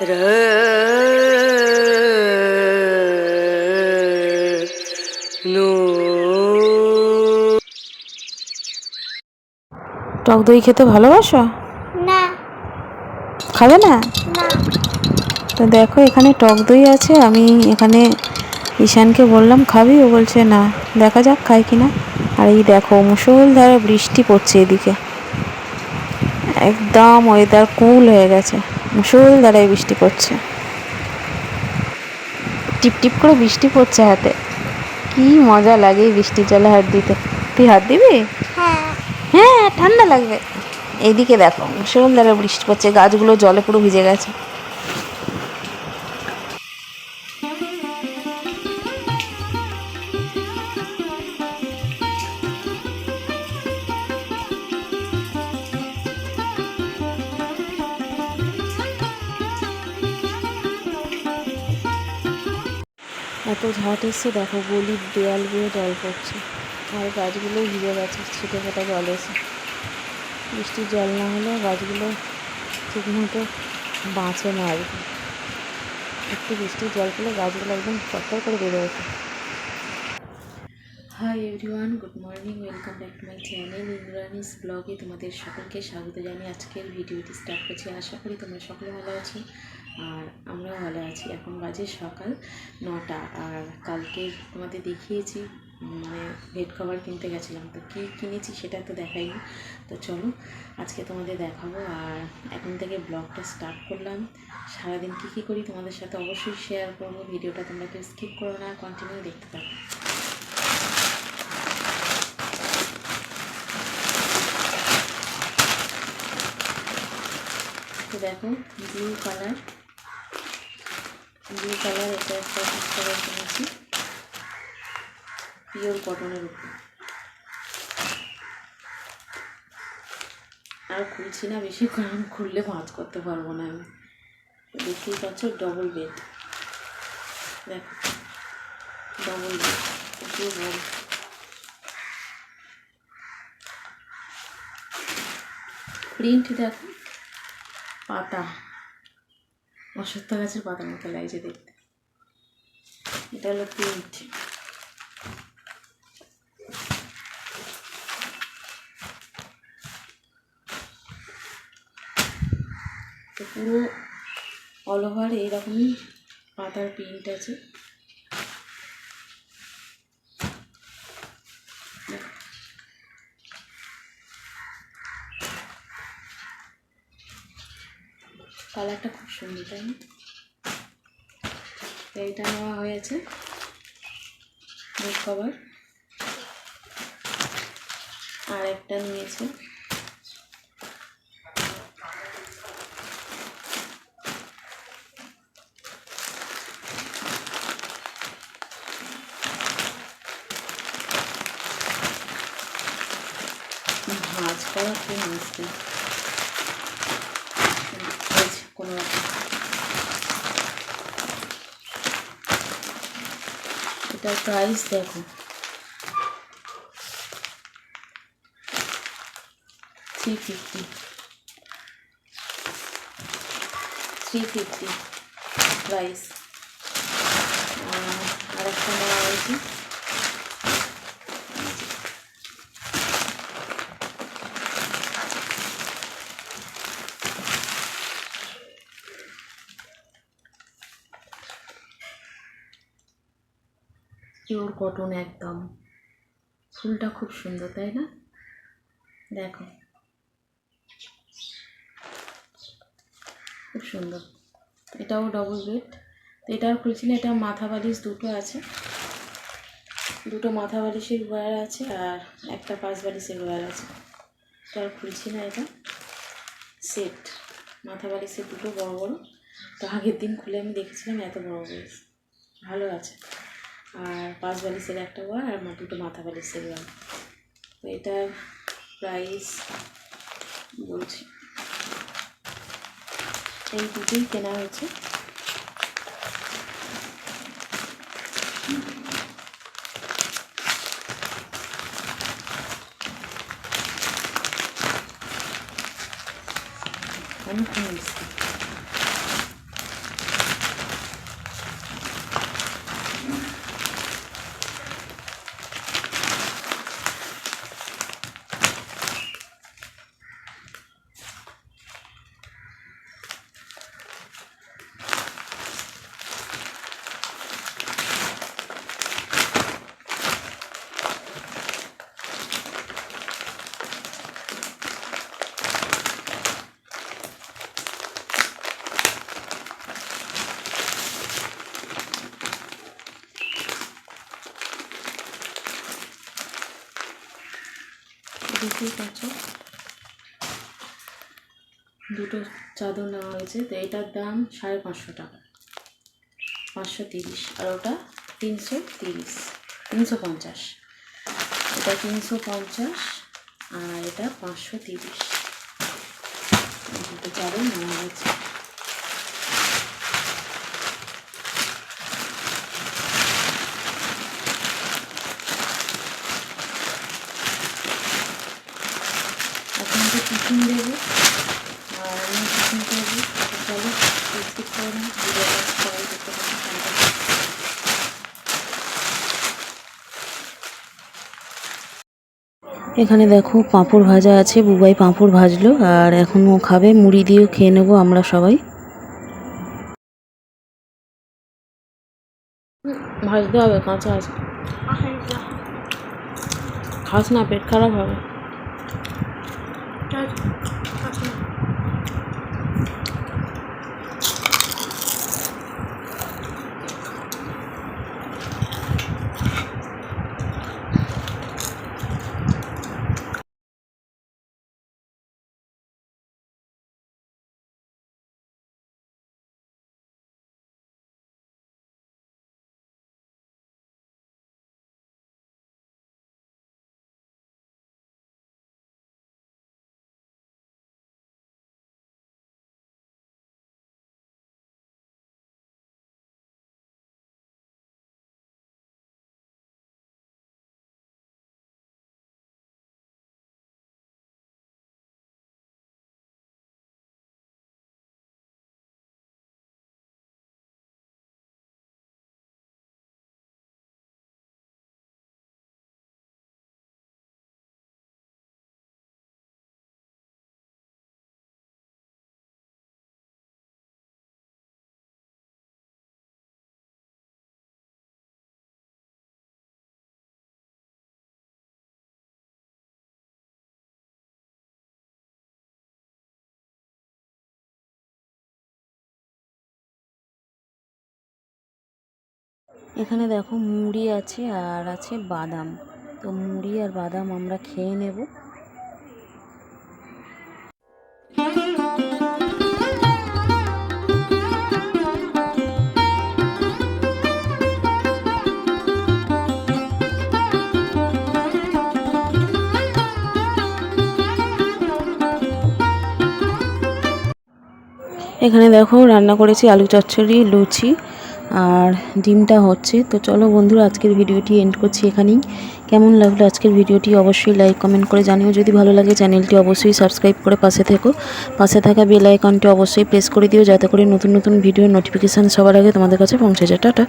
টক দই খেতে ভালোবাসো? না। খাবে না? না। তো দেখো এখানে টক দই আছে। আমি এখানে ঈশানকে বললাম খাবি, ও বলছে না, দেখা যাক খাই কিনা। আর এই দেখো মুষলধারে বৃষ্টি পড়ছে এদিকে, একদম ওয়েদার কুল হয়ে গেছে, মুষলধারে বৃষ্টি পড়ছে, টিপ টিপ করে বৃষ্টি পড়ছে হাতে। কি মজা লাগে এই বৃষ্টির জলে হাত দিতে। তুই হাত দিবি? হ্যাঁ। হ্যাঁ, ঠান্ডা লাগবে। এইদিকে দেখো মুষলধারে বৃষ্টি পড়ছে, গাছগুলো জলে পুরো ভিজে গেছে। এত ঝাঁট এসছে, দেখো গলির দেয়াল দিয়ে জল পড়ছে, আর গাছগুলো ভিজে গেছে, ছিটে ফোটা জল এসে। বৃষ্টির জল না হলে গাছগুলো ঠিকমতো বাঁচে না আর কি। একটু বৃষ্টির জল পেলে গাছগুলো একদম চটচট করে বেড়ে ওঠে। Hi everyone, good morning, welcome back to my channel Indrani's ব্লগে তোমাদের সকলকে স্বাগত জানিয়ে আজকের ভিডিওটি স্টার্ট করছি। আশা করি তোমরা সকলে ভালো আছো আর আমরাও ভালো আছি। এখন বাজে সকাল 9টা। আর কালকে তোমাদের দেখিয়েছি, মানে বেড কভার কিনতে গেছিলাম, তো কী কিনেছি সেটা তো দেখাইনি। তো চলো আজকে তোমাদের দেখাবো। আর এখন থেকে ব্লগটা স্টার্ট করলাম। সারাদিন কী কী করি তোমাদের সাথে অবশ্যই শেয়ার করবো। ভিডিওটা তোমরা কেউ স্কিপ করো না, কন্টিনিউ দেখতে থাকো। তো দেখো ব্লু কালার এটা একটা কভার কিনেছি পিওর কটনের উপর। আর খুলছি না বেশি, কারণ খুললে ভাঁজ করতে পারবো না আমি। দেখতেই পাচ্ছ ডবল বেড, দেখো ডবল বেড, একটু বড়। প্রিন্ট দেখো, পাতা, অশ্বত্থ গাছের পাতার মতো লাগছে দেখতে। এটা হলো প্রিন্ট। তো পুরো অল ওভার এইরকমই পাতার প্রিন্ট আছে। কালারটা খুব সুন্দর, তাই না? এইটা নেওয়া হয়েছে বেড কভার। আর একটা নিয়েছে ভাঁজ করা, খুব মুশকিল কোনো রকম। এটার প্রাইস দেখো 350 প্রাইস। আর একটা নেওয়া হয়েছে পিওর কটন, একদম ফুলটা খুব সুন্দর, তাই না? দেখো খুব সুন্দর। এটাও ডবল বেড। তো এটাও খুলছি না, এটা মাথা বালিশ দুটো আছে, দুটো মাথা বালিশের ওয়্যার আছে আর একটা পাশ বালিশের ওয়্যার আছে। তো আর খুলছি না। এটা সেট মাথা বালিশের দুটো বড় বড়। তো আগের দিন খুলে আমি দেখেছিলাম এত বড় বালিশ, ভালো আছে। আর পাঁচ বালিশের একটা ওয়্যার আর দুটো মাথা বালিশের ওয়্যার। তো এটার প্রাইস বলছি, এই দুটোই কেনা হয়েছে। অনেক মিষ্টি। দেখতেই পাচ্ছ দুটো চাদর নেওয়া হয়েছে। তো এটার দাম 550 টাকা, 530, আর ওটা 350। এটা 350 আর এটা 530, দুটো চাদর নেওয়া হয়েছে। এখন তো টিফিন দেবো আর আমি টিফিন করবো। চলো স্কিপ করে না, ভিডিওটা সবাই দেখতে পাচ্ছি। এখানে দেখো পাঁপড় ভাজা আছে, বুবাই পাঁপড় ভাজলো আর এখন ও খাবে, মুড়ি দিয়েও খেয়ে নেবো আমরা সবাই। ভাজতে হবে, কাঁচা আছে, খাস না পেট খারাপ হবে। এখানে দেখো মুড়ি আছে আর আছে বাদাম। তো মুড়ি আর বাদাম আমরা খেয়ে নেব। এখানে দেখো রান্না করেছি আলু চচ্চড়ি, লুচি আর ডিমটা হচ্ছে। তো চলো বন্ধুরা, আজকের ভিডিওটি এন্ড করছি এখানেই। কেমন লাগলো আজকের ভিডিওটি অবশ্যই লাইক কমেন্ট করে জানিও। যদি ভালো লাগে চ্যানেলটি অবশ্যই সাবস্ক্রাইব করে পাশে থেকো। পাশে থাকা বেল আইকনটি অবশ্যই প্রেস করে দিও, যাতে করে নতুন নতুন ভিডিওর নোটিফিকেশান সবার আগে তোমাদের কাছে পৌঁছে যায়। টাটা।